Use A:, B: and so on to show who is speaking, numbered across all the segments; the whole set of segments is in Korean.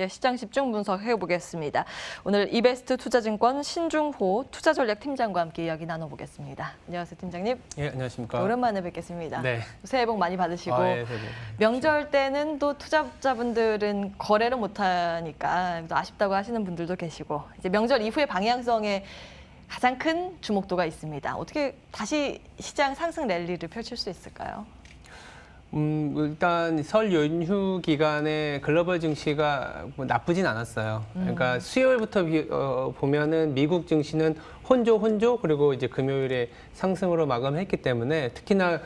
A: 예, 시장 집중 분석해 보겠습니다. 오늘 이베스트 투자증권 신중호 투자전략팀장과 함께 이야기 나눠보겠습니다. 안녕하세요, 팀장님.
B: 예, 안녕하십니까.
A: 오랜만에 뵙겠습니다.
B: 네.
A: 새해 복 많이 받으시고
B: 예,
A: 명절 때는 또 투자자분들은 거래를 못하니까 또 아쉽다고 하시는 분들도 계시고 이제 명절 이후의 방향성에 가장 큰 주목도가 있습니다. 어떻게 다시 시장 상승 랠리를 펼칠 수 있을까요?
B: 일단 설 연휴 기간에 글로벌 증시가 뭐 나쁘진 않았어요. 그러니까 수요일부터 보면은 미국 증시는 혼조 그리고 이제 금요일에 상승으로 마감했기 때문에 특히나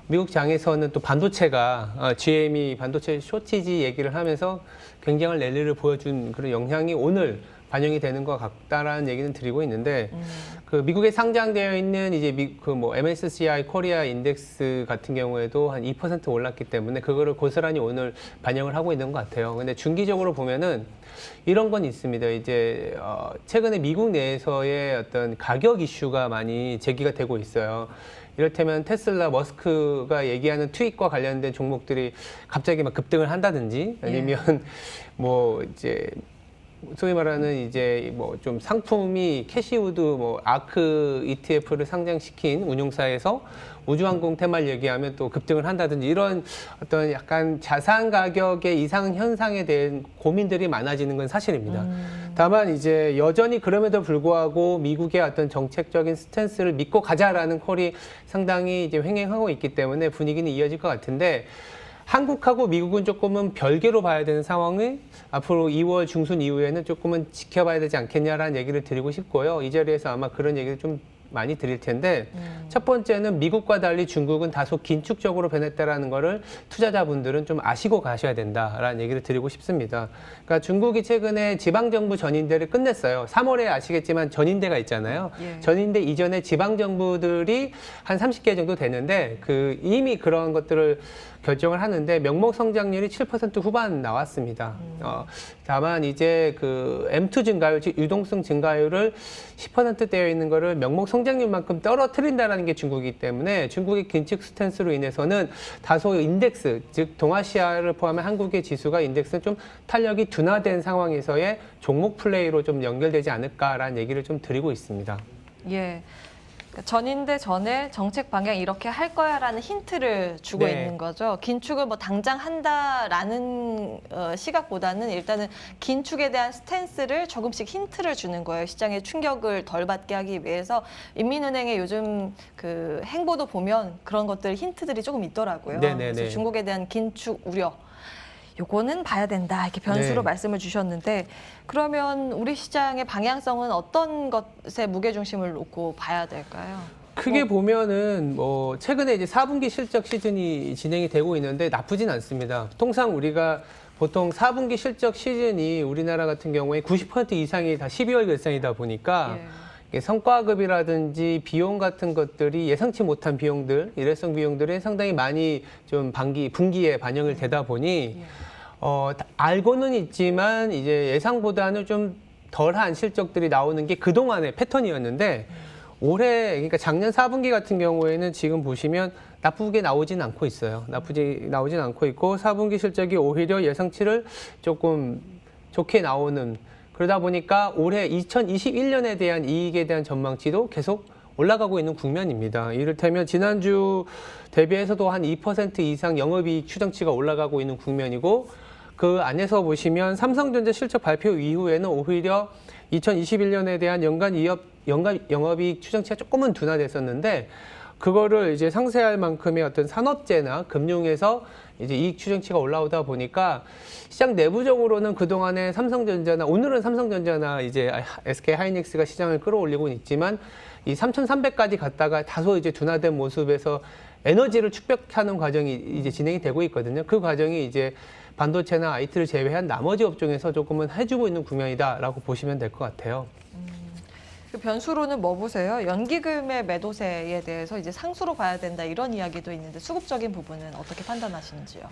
B: 미국 장에서는 또 반도체가 GM이 반도체 쇼티지 얘기를 하면서 굉장한 랠리를 보여준 그런 영향이 오늘 반영이 되는 것 같다라는 얘기는 드리고 있는데 그 미국에 상장되어 있는 이제 MSCI 코리아 인덱스 같은 경우에도 한 2% 올랐기 때문에 그거를 고스란히 오늘 반영을 하고 있는 것 같아요. 근데 중기적으로 보면은 이런 건 있습니다. 이제 최근에 미국 내에서의 어떤 가격 이슈가 많이 제기가 되고 있어요. 이를테면 테슬라 머스크가 얘기하는 트윗과 관련된 종목들이 갑자기 막 급등을 한다든지 아니면 뭐 이제 소위 말하는 이제 뭐 좀 상품이 캐시우드 아크 ETF를 상장시킨 운용사에서 우주항공 테마를 얘기하면 또 급등을 한다든지 이런 어떤 약간 자산 가격의 이상 현상에 대한 고민들이 많아지는 건 사실입니다. 다만 이제 여전히 그럼에도 불구하고 미국의 어떤 정책적인 스탠스를 믿고 가자라는 콜이 상당히 이제 횡행하고 있기 때문에 분위기는 이어질 것 같은데 한국하고 미국은 조금은 별개로 봐야 되는 상황을 앞으로 2월 중순 이후에는 조금은 지켜봐야 되지 않겠냐라는 얘기를 드리고 싶고요. 이 자리에서 아마 그런 얘기를 좀 많이 드릴 텐데 첫 번째는 미국과 달리 중국은 다소 긴축적으로 변했다라는 거를 투자자분들은 좀 아시고 가셔야 된다라는 얘기를 드리고 싶습니다. 그러니까 중국이 최근에 지방정부 전인대를 끝냈어요. 3월에 아시겠지만 전인대가 있잖아요. 전인대 이전에 지방정부들이 한 30개 정도 되는데 이미 그런 것들을 결정을 하는데 명목 성장률이 7% 후반 나왔습니다. 다만 이제 M2 증가율, 즉 유동성 증가율을 10% 되어 있는 거를 명목 성장률만큼 떨어뜨린다는 게 중국이기 때문에 중국의 긴축 스탠스로 인해서는 다소 인덱스, 즉 동아시아를 포함한 한국의 지수가 인덱스는 좀 탄력이 둔화된 상황에서의 종목 플레이로 좀 연결되지 않을까라는 얘기를 좀 드리고 있습니다.
A: 예. 전인대 전에 정책 방향 이렇게 할 거야라는 힌트를 주고 있는 거죠. 긴축을 뭐 당장 한다라는 시각보다는 일단은 긴축에 대한 스탠스를 조금씩 힌트를 주는 거예요. 시장에 충격을 덜 받게 하기 위해서 인민은행의 요즘 그 행보도 보면 그런 것들 힌트들이 조금 있더라고요. 그래서 중국에 대한 긴축 우려. 요거는 봐야 된다 이렇게 변수로 말씀을 주셨는데 그러면 우리 시장의 방향성은 어떤 것에 무게중심을 놓고 봐야 될까요?
B: 크게 보면은 최근에 이제 4분기 실적 시즌이 진행이 되고 있는데 나쁘진 않습니다. 통상 우리가 보통 4분기 실적 시즌이 우리나라 같은 경우에 90% 이상이 다 12월 결산이다 보니까 성과급이라든지 비용 같은 것들이 예상치 못한 비용들, 일회성 비용들이 상당히 많이 좀 분기에 반영을 되다 보니 알고는 있지만 이제 예상보다는 좀 덜한 실적들이 나오는 게 그동안의 패턴이었는데 올해 그러니까 작년 4분기 같은 경우에는 지금 보시면 나쁘게 나오진 않고 있어요. 나쁘게 나오진 않고 있고 4분기 실적이 오히려 예상치를 조금 좋게 나오는 그러다 보니까 올해 2021년에 대한 이익에 대한 전망치도 계속 올라가고 있는 국면입니다. 이를테면 지난주 대비해서도 한 2% 이상 영업이익 추정치가 올라가고 있는 국면이고 그 안에서 보시면 삼성전자 실적 발표 이후에는 오히려 2021년에 대한 연간 영업이익 추정치가 조금은 둔화됐었는데 그거를 이제 상쇄할 만큼의 어떤 산업재나 금융에서 이제 이익 추정치가 올라오다 보니까 시장 내부적으로는 그동안에 오늘은 삼성전자나 이제 SK 하이닉스가 시장을 끌어올리고 있지만 이 3,300까지 갔다가 다소 이제 둔화된 모습에서 에너지를 축적하는 과정이 이제 진행이 되고 있거든요. 그 과정이 이제 반도체나 IT를 제외한 나머지 업종에서 조금은 해주고 있는 국면이다라고 보시면 될 것 같아요.
A: 그 변수로는 뭐 보세요? 연기금의 매도세에 대해서 이제 상수로 봐야 된다 이런 이야기도 있는데 수급적인 부분은 어떻게 판단하시는지요?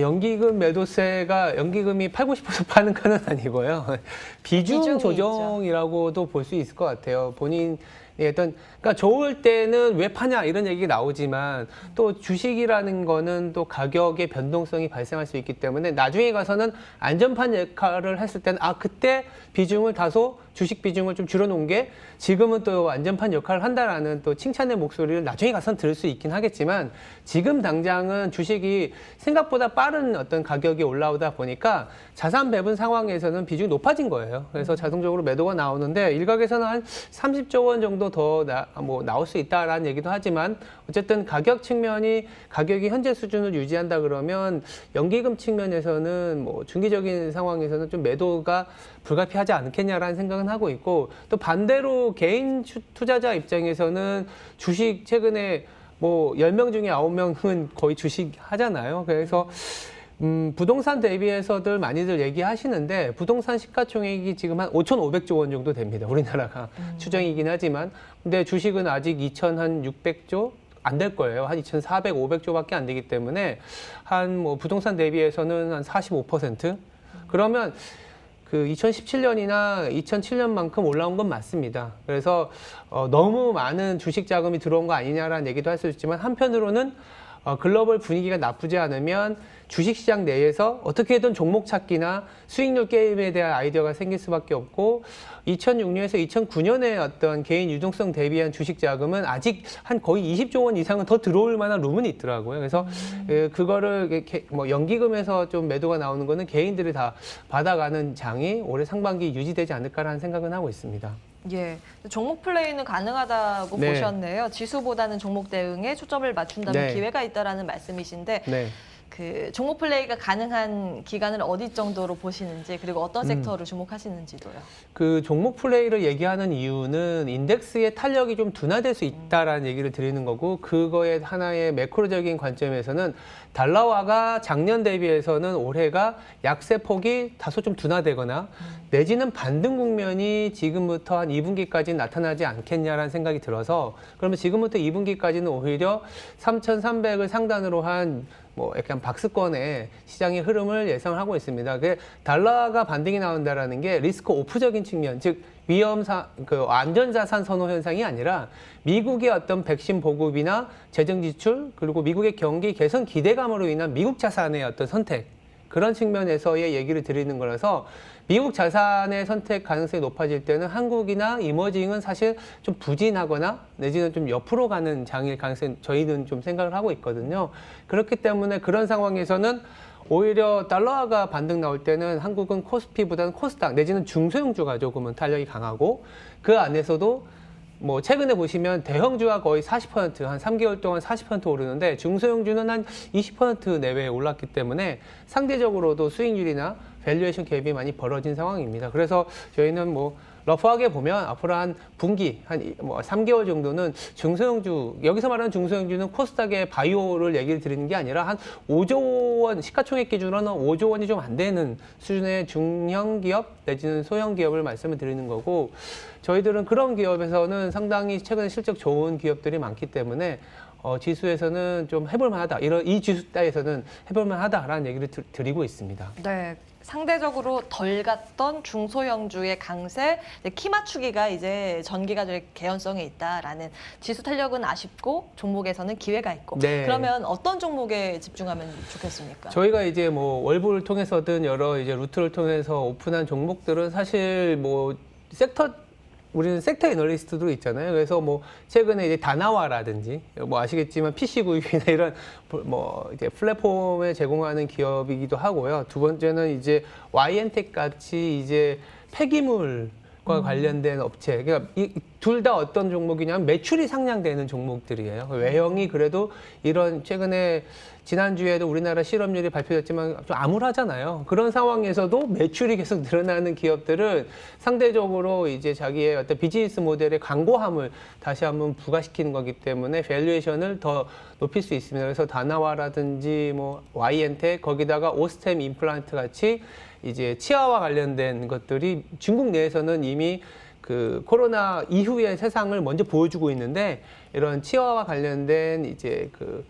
B: 연기금 매도세가 연기금이 팔고 싶어서 파는 건 아니고요. 비중 조정이라고도 볼 수 있을 것 같아요. 본인이 그러니까 좋을 때는 왜 파냐 이런 얘기가 나오지만 또 주식이라는 거는 또 가격의 변동성이 발생할 수 있기 때문에 나중에 가서는 안전판 역할을 했을 때는 그때 비중을 다소 주식 비중을 좀 줄여놓은 게 지금은 또 안전판 역할을 한다라는 또 칭찬의 목소리를 나중에 가서는 들을 수 있긴 하겠지만 지금 당장은 주식이 생각보다 빠른 어떤 가격이 올라오다 보니까 자산 배분 상황에서는 비중이 높아진 거예요. 그래서 자동적으로 매도가 나오는데 일각에서는 한 30조 원 정도 더 나올 수 있다라는 얘기도 하지만 어쨌든 가격 측면이 가격이 현재 수준을 유지한다 그러면 연기금 측면에서는 뭐 중기적인 상황에서는 좀 매도가 불가피하지 않겠냐라는 생각은 하고 있고 또 반대로 개인 투자자 입장에서는 주식 최근에 뭐 10명 중에 9명은 거의 주식 하잖아요. 그래서 부동산 대비해서들 많이들 얘기하시는데 부동산 시가총액이 지금 한 5,500조 원 정도 됩니다. 우리나라가 추정이긴 하지만 근데 주식은 아직 2,600조 안 될 거예요. 한 2,400, 500조밖에 안 되기 때문에 한 뭐 부동산 대비해서는 한 45%? 그러면 그 2017년이나 2007년만큼 올라온 건 맞습니다. 그래서 너무 많은 주식 자금이 들어온 거 아니냐라는 얘기도 할 수 있지만 한편으로는 글로벌 분위기가 나쁘지 않으면 주식시장 내에서 어떻게든 종목 찾기나 수익률 게임에 대한 아이디어가 생길 수밖에 없고 2006년에서 2009년에 어떤 개인 유동성 대비한 주식 자금은 아직 한 거의 20조 원 이상은 더 들어올 만한 룸은 있더라고요. 그래서 그거를 뭐 연기금에서 좀 매도가 나오는 거는 개인들이 다 받아가는 장이 올해 상반기 유지되지 않을까라는 생각은 하고 있습니다.
A: 예, 종목 플레이는 가능하다고
B: 네.
A: 보셨네요. 지수보다는 종목 대응에 초점을 맞춘다면
B: 네.
A: 기회가 있다라는 말씀이신데
B: 네.
A: 그 종목 플레이가 가능한 기간을 어디 정도로 보시는지 그리고 어떤 섹터를 주목하시는지도요.
B: 그 종목 플레이를 얘기하는 이유는 인덱스의 탄력이 좀 둔화될 수 있다라는 얘기를 드리는 거고 그거의 하나의 매크로적인 관점에서는 달러화가 작년 대비해서는 올해가 약세 폭이 다소 좀 둔화되거나 내지는 반등 국면이 지금부터 한 2분기까지 나타나지 않겠냐라는 생각이 들어서 그러면 지금부터 2분기까지는 오히려 3,300을 상단으로 한 뭐 약간 박스권의 시장의 흐름을 예상을 하고 있습니다. 그 달러가 반등이 나온다라는 게 리스크 오프적인 측면, 즉 그 안전자산 선호 현상이 아니라 미국의 어떤 백신 보급이나 재정 지출 그리고 미국의 경기 개선 기대감으로 인한 미국 자산의 어떤 선택 그런 측면에서의 얘기를 드리는 거라서 미국 자산의 선택 가능성이 높아질 때는 한국이나 이머징은 사실 좀 부진하거나 내지는 좀 옆으로 가는 장일 가능성이 저희는 좀 생각을 하고 있거든요. 그렇기 때문에 그런 상황에서는 오히려 달러화가 반등 나올 때는 한국은 코스피보다는 코스닥 내지는 중소형주가 조금은 탄력이 강하고 그 안에서도 뭐 최근에 보시면 대형주가 거의 40%, 한 3개월 동안 40% 오르는데 중소형주는 한 20% 내외에 올랐기 때문에 상대적으로도 수익률이나 밸류에이션 갭이 많이 벌어진 상황입니다. 그래서 저희는 뭐 러프하게 보면 앞으로 한 분기, 한 뭐 3개월 정도는 중소형주, 여기서 말하는 중소형주는 코스닥의 바이오를 얘기를 드리는 게 아니라 한 5조 원, 시가총액 기준으로는 5조 원이 좀 안 되는 수준의 중형 기업 내지는 소형 기업을 말씀을 드리는 거고 저희들은 그런 기업에서는 상당히 최근에 실적 좋은 기업들이 많기 때문에 지수에서는 좀 해볼만하다. 이 지수 따에서는 해볼만하다라는 얘기를 드리고 있습니다.
A: 네. 상대적으로 덜 갔던 중소형주의 강세, 키 맞추기가 이제 전기가 될 개연성이 있다라는 지수 탄력은 아쉽고 종목에서는 기회가 있고
B: 네.
A: 그러면 어떤 종목에 집중하면 좋겠습니까?
B: 저희가 이제 뭐 월보를 통해서든 여러 이제 루트를 통해서 오픈한 종목들은 사실 뭐 우리는 섹터 애널리스트도 있잖아요. 그래서 뭐 최근에 이제 다나와라든지 뭐 아시겠지만 PC 구입이나 이런 뭐 이제 플랫폼을 제공하는 기업이기도 하고요. 두 번째는 이제 YN텍 같이 이제 폐기물과 관련된 업체. 그러니까 둘 다 어떤 종목이냐면 매출이 상향되는 종목들이에요. 외형이 그래도 이런 최근에 지난주에도 우리나라 실업률이 발표됐지만 좀 암울하잖아요. 그런 상황에서도 매출이 계속 늘어나는 기업들은 상대적으로 이제 자기의 어떤 비즈니스 모델의 광고함을 다시 한번 부과시키는 거기 때문에 밸류에이션을 더 높일 수 있습니다. 그래서 다나와라든지 뭐 YN텍 거기다가 오스템 임플란트 같이 이제 치아와 관련된 것들이 중국 내에서는 이미 그 코로나 이후의 세상을 먼저 보여주고 있는데 이런 치아와 관련된 이제 그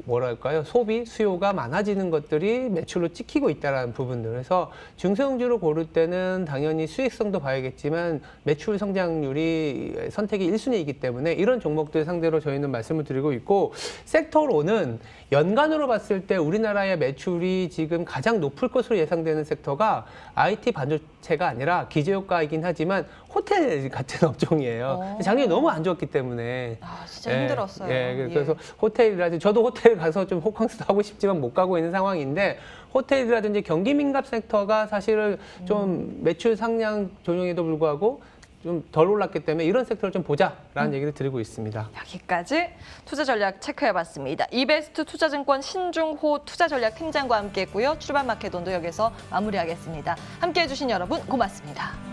B: 뭐랄까요? 소비, 수요가 많아지는 것들이 매출로 찍히고 있다는 부분들. 그래서 중소형주를 고를 때는 당연히 수익성도 봐야겠지만 매출 성장률이 선택이 1순위이기 때문에 이런 종목들 상대로 저희는 말씀을 드리고 있고, 섹터로는 연간으로 봤을 때 우리나라의 매출이 지금 가장 높을 것으로 예상되는 섹터가 IT 반도체가 아니라 기저효과이긴 하지만 호텔 같은 업종이에요. 작년에 너무 안 좋았기 때문에.
A: 아, 진짜 힘들었어요.
B: 그래서 호텔이라든지, 저도 호텔 가서 좀 호캉스도 하고 싶지만 못 가고 있는 상황인데, 호텔이라든지 경기 민감 섹터가 사실은 좀 매출 상향 조정에도 불구하고 좀 덜 올랐기 때문에 이런 섹터를 좀 보자라는 얘기를 드리고 있습니다.
A: 여기까지 투자 전략 체크해봤습니다. 이베스트 투자증권 신중호 투자전략 팀장과 함께했고요. 출발마켓온도 여기서 마무리하겠습니다. 함께해주신 여러분 고맙습니다.